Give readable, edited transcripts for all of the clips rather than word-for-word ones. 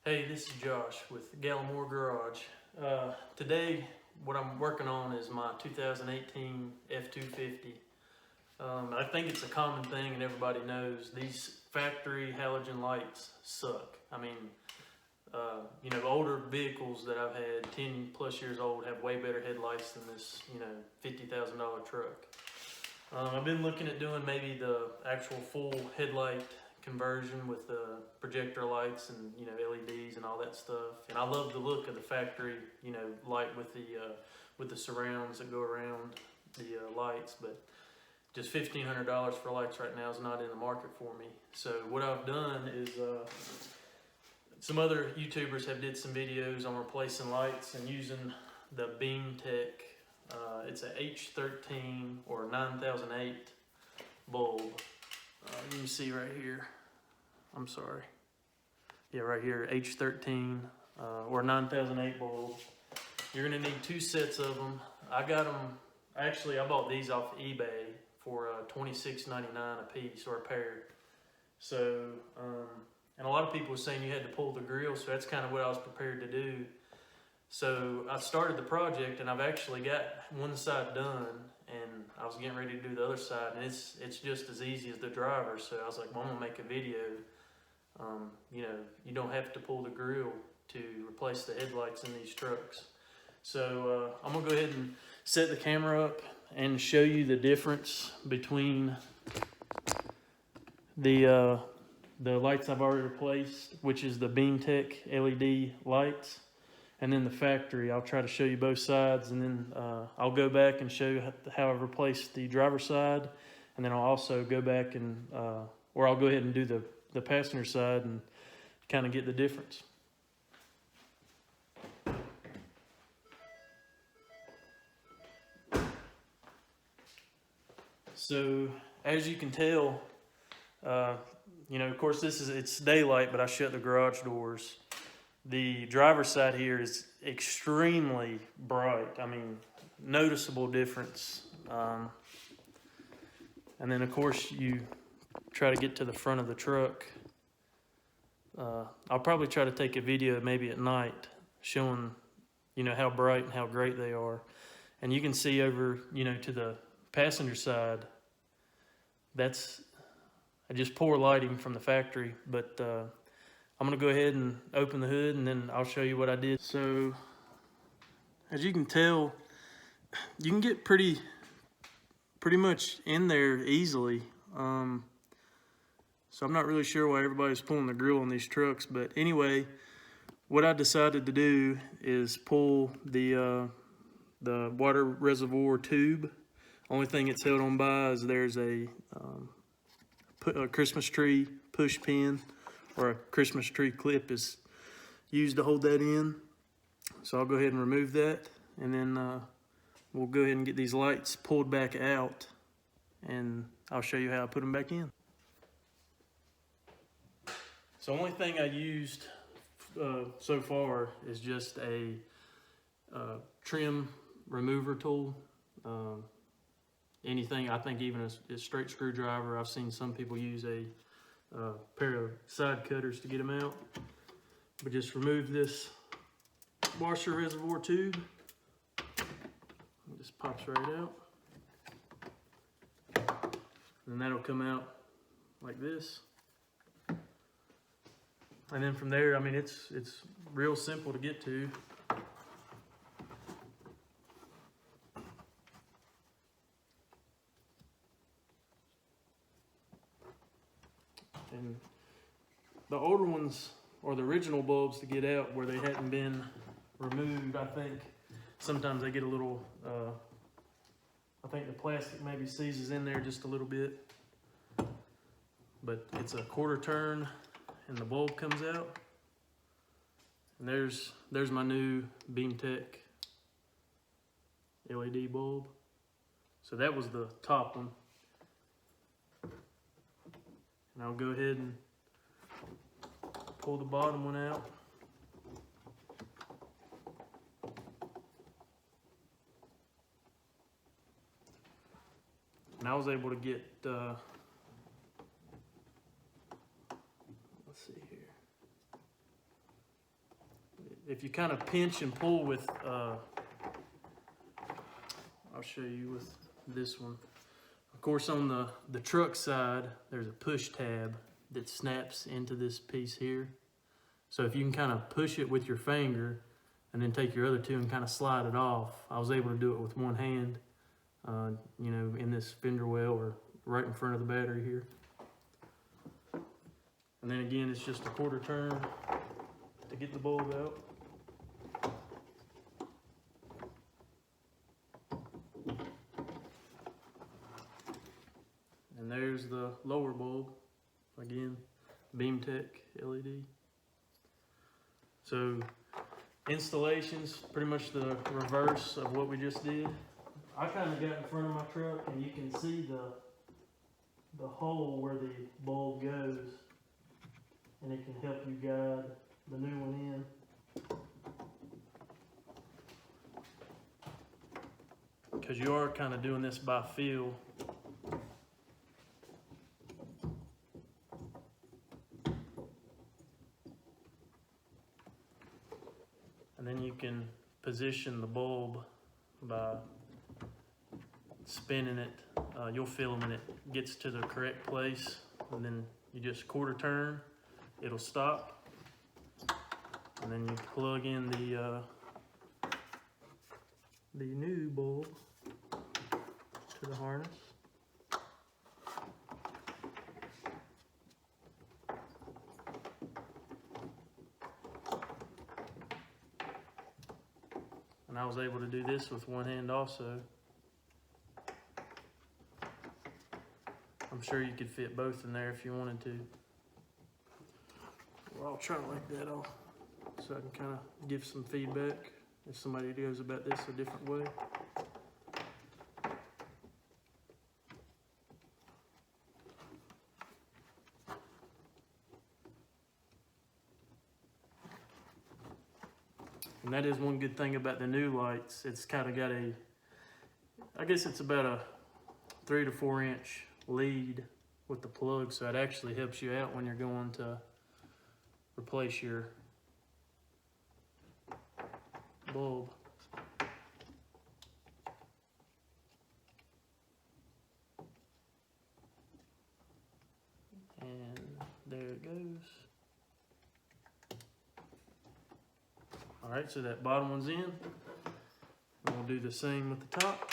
Hey, this is Josh with Gallimore Garage. Today, what I'm working on is my 2018 F250. I think it's a common thing and everybody knows these factory halogen lights suck. I mean, older vehicles that I've had, 10 plus years old, have way better headlights than this, $50,000 truck. I've been looking at doing maybe the actual full headlight conversion with the projector lights and LEDs and all that stuff. And I love the look of the factory light with the surrounds that go around the lights, but just $1,500 for lights right now is not in the market for me. So what I've done is some other YouTubers have did some videos on replacing lights and using the Beam Tech. It's a H13 or 9008 bulb. You can see right here. I'm sorry. Yeah, right here, H13 or 9008 bulb. You're gonna need 2 sets of them. I got them. Actually, I bought these off eBay for $26.99 a piece or a pair. So, and a lot of people were saying you had to pull the grill, so that's kind of what I was prepared to do. So I started the project, and I've actually got one side done, and I was getting ready to do the other side, and it's just as easy as the driver. So I was like, well, I'm gonna make a video. You don't have to pull the grill to replace the headlights in these trucks. So I'm gonna go ahead and set the camera up and show you the difference between the lights I've already replaced, which is the Beam Tech LED lights, and then the factory. I'll try to show you both sides, and then I'll go back and show you how I've replaced the driver's side, and then I'll also go back and, or I'll go ahead and do the passenger side and kind of get the difference. So as you can tell, of course it's daylight, but I shut the garage doors. The driver's side here is extremely bright. I mean, noticeable difference. And then of course you try to get to the front of the truck. I'll probably try to take a video maybe at night showing, how bright and how great they are. And you can see over, to the passenger side, that's just poor lighting from the factory, but I'm gonna go ahead and open the hood and then I'll show you what I did. So as you can tell, you can get pretty much in there easily. So I'm not really sure why everybody's pulling the grill on these trucks, but anyway, what I decided to do is pull the water reservoir tube. Only thing it's held on by is there's a Christmas tree push pin, or a Christmas tree clip is used to hold that in. So I'll go ahead and remove that, and then we'll go ahead and get these lights pulled back out, and I'll show you how I put them back in. So the only thing I used so far is just a trim remover tool. Anything, I think even a straight screwdriver. I've seen some people use a pair of side cutters to get them out. But just remove this washer reservoir tube. It just pops right out. And that'll come out like this. And then from there, I mean, it's real simple to get to. And the older ones, or the original bulbs to get out where they hadn't been removed, I think sometimes they get a little, I think the plastic maybe seizes in there just a little bit. But it's a quarter turn and the bulb comes out. And there's my new Beam Tech LED bulb. So that was the top one. And I'll go ahead and pull the bottom one out. And I was able to get, let's see here. if you kind of pinch and pull with, I'll show you with this one. Of course, on the truck side, there's a push tab that snaps into this piece here. So if you can kind of push it with your finger and then take your other two and kind of slide it off, I was able to do it with one hand, you know, in this fender well or right in front of the battery here. And then again, it's just a quarter turn to get the bulb out. And there's the lower bulb, again, BeamTech LED. So installation's pretty much the reverse of what we just did. I kind of got in front of my truck and you can see the hole where the bulb goes, and it can help you guide the new one in. Because you are kind of doing this by feel. And then you can position the bulb by spinning it. You'll feel when it gets to the correct place, and then you just quarter turn, it'll stop. And then you plug in the new bulb to the harness. And I was able to do this with one hand also. I'm sure you could fit both in there if you wanted to. Well, I'll try it like that off so I can kind of give some feedback if somebody goes about this a different way. And that is one good thing about the new lights. It's kind of got a, I guess it's about a 3 to 4 inch lead with the plug, so it actually helps you out when you're going to replace your bulb. And there it goes. All right, so that bottom one's in. And we'll do the same with the top.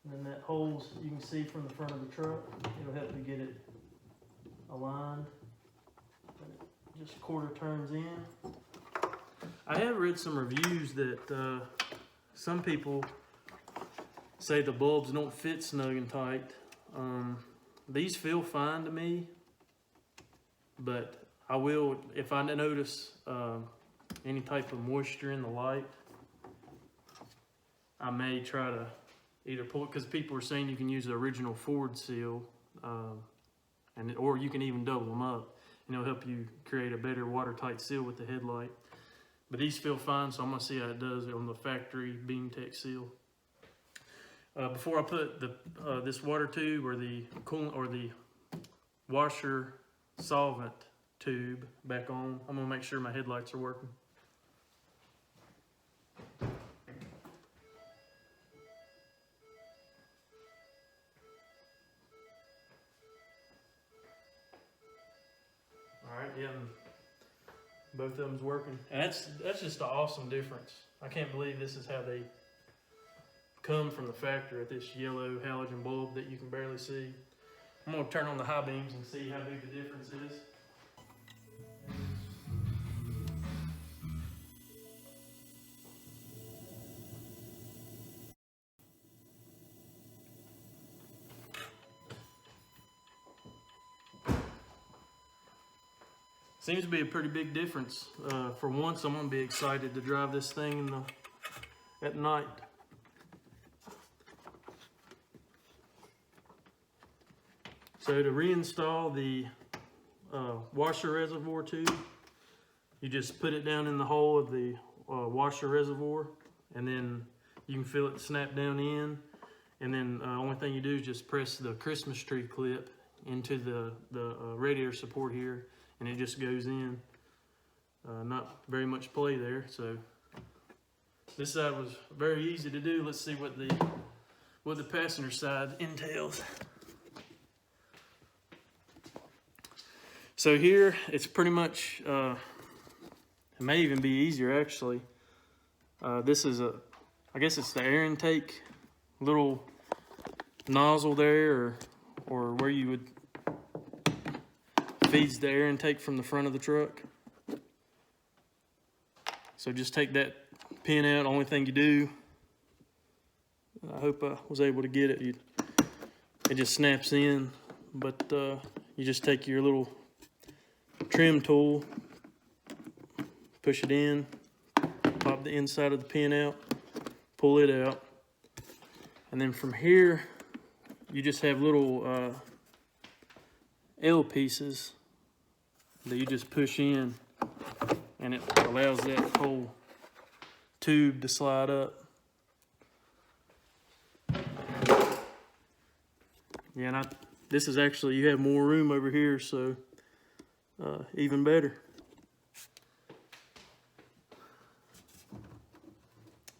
And then that holes you can see from the front of the truck. It'll help you get it aligned. And it just quarter turns in. I have read some reviews that some people say the bulbs don't fit snug and tight. These feel fine to me, but I will, if I notice any type of moisture in the light, I may try to either pull it, because people are saying you can use the original Ford seal, or you can even double them up, and it'll help you create a better watertight seal with the headlight. But these feel fine, so I'm gonna see how it does on the factory BeamTech seal. Before I put the this water tube or the coolant or the washer solvent tube back on, I'm gonna make sure my headlights are working. All right, yeah, both of them's working. And that's just an awesome difference. I can't believe this is how they come from the factory at this yellow halogen bulb that you can barely see. I'm gonna turn on the high beams and see how big the difference is. Seems to be a pretty big difference. For once, I'm gonna be excited to drive this thing at night. So to reinstall the washer reservoir tube, you just put it down in the hole of the washer reservoir, and then you can feel it snap down in. And then only thing you do is just press the Christmas tree clip into the radiator support here, and it just goes in. Not very much play there. So this side was very easy to do. Let's see what the passenger side entails. So here it's pretty much, it may even be easier actually. This is I guess it's the air intake, little nozzle there, or where you would feeds the air intake from the front of the truck. So just take that pin out. Only thing you do, I hope I was able to get it. It just snaps in, but you just take your little trim tool, push it in, pop the inside of the pin out, pull it out, and then from here you just have little L pieces that you just push in, and it allows that whole tube to slide up. Yeah, and this is actually, you have more room over here, so even better.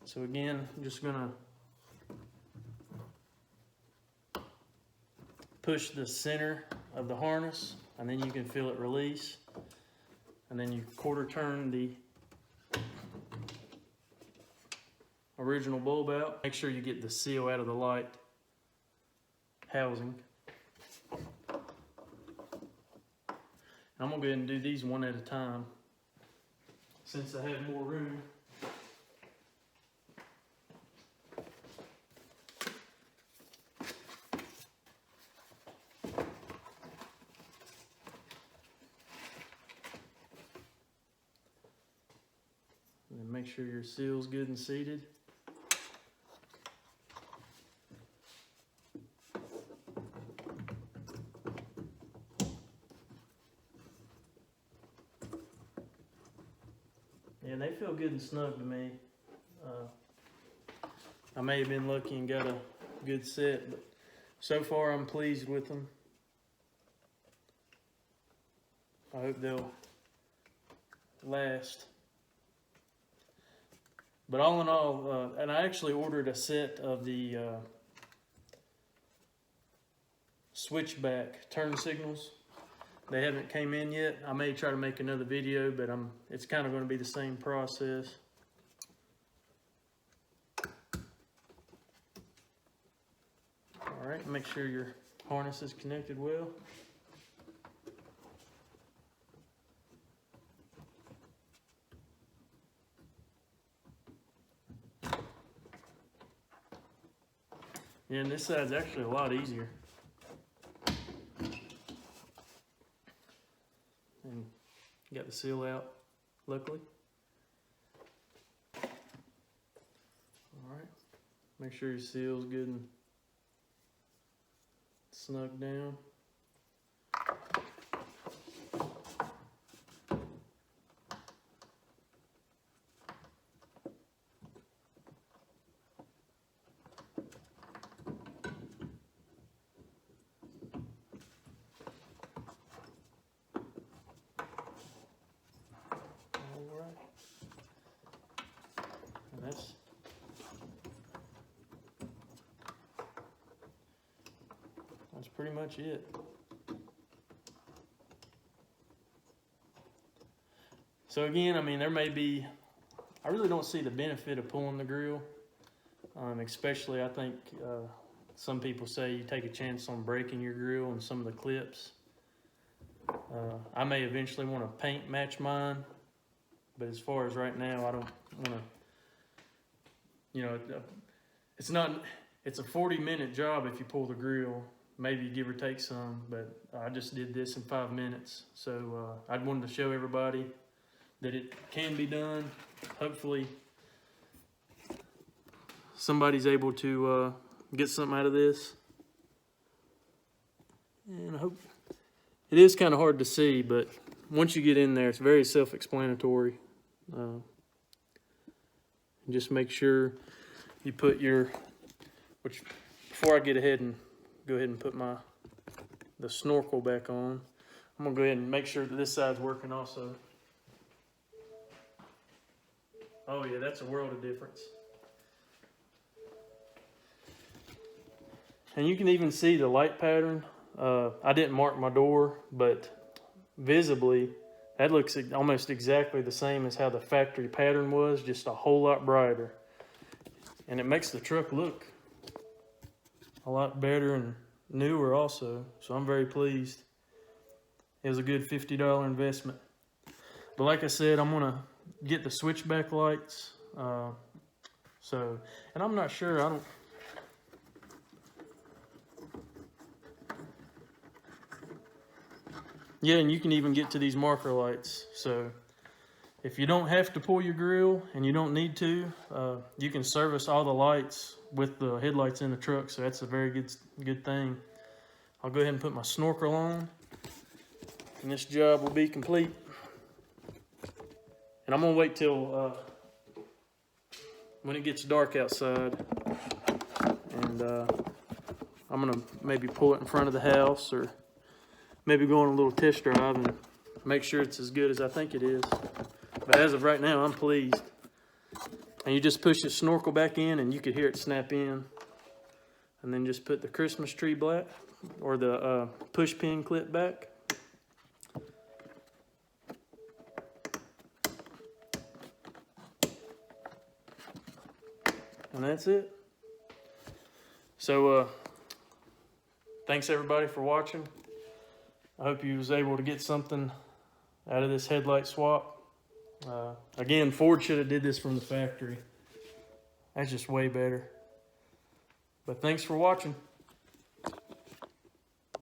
So again, I'm just gonna push the center of the harness, and then you can feel it release. And then you quarter turn the original bulb out. Make sure you get the seal out of the light housing. I'm gonna go ahead and do these one at a time since I have more room. And make sure your seal's good and seated. Yeah, they feel good and snug to me. I may have been lucky and got a good set, but so far I'm pleased with them. I hope they'll last. But all in all, and I actually ordered a set of the switchback turn signals. They haven't came in yet. I may try to make another video, but it's kind of going to be the same process. All right, make sure your harness is connected well. Yeah, and this side's actually a lot easier. And got the seal out, luckily. All right, make sure your seal's good and snug down. That's pretty much it. So again, I mean, there may be, I really don't see the benefit of pulling the grill. Especially, I think some people say you take a chance on breaking your grill and some of the clips. I may eventually want to paint match mine, but as far as right now, I don't want to, you know, it's a 40-minute job if you pull the grill, maybe give or take some, but I just did this in 5 minutes. So I wanted to show everybody that it can be done. Hopefully somebody's able to get something out of this. And I hope, it is kind of hard to see, but once you get in there, it's very self-explanatory. Just make sure you put your, before I get ahead and go ahead and put the snorkel back on, I'm gonna go ahead and make sure that this side's working also. Oh yeah, that's a world of difference. And you can even see the light pattern. I didn't mark my door, but visibly, that looks almost exactly the same as how the factory pattern was, just a whole lot brighter. And it makes the truck look a lot better and newer also. So I'm very pleased. It was a good $50 investment. But like I said, I'm gonna get the switchback lights. And I'm not sure, yeah, and you can even get to these marker lights. So if you don't have to pull your grill and you don't need to, you can service all the lights with the headlights in the truck. So that's a very good thing. I'll go ahead and put my snorkel on, and this job will be complete. And I'm gonna wait till when it gets dark outside, and I'm gonna maybe pull it in front of the house, or maybe go on a little test drive and make sure it's as good as I think it is. But as of right now, I'm pleased. And you just push the snorkel back in, and you could hear it snap in. And then just put the Christmas tree black, or the push pin clip back. And that's it. So thanks everybody for watching. I hope you was able to get something out of this headlight swap. Again, Ford should have did this from the factory. That's just way better. But thanks for watching.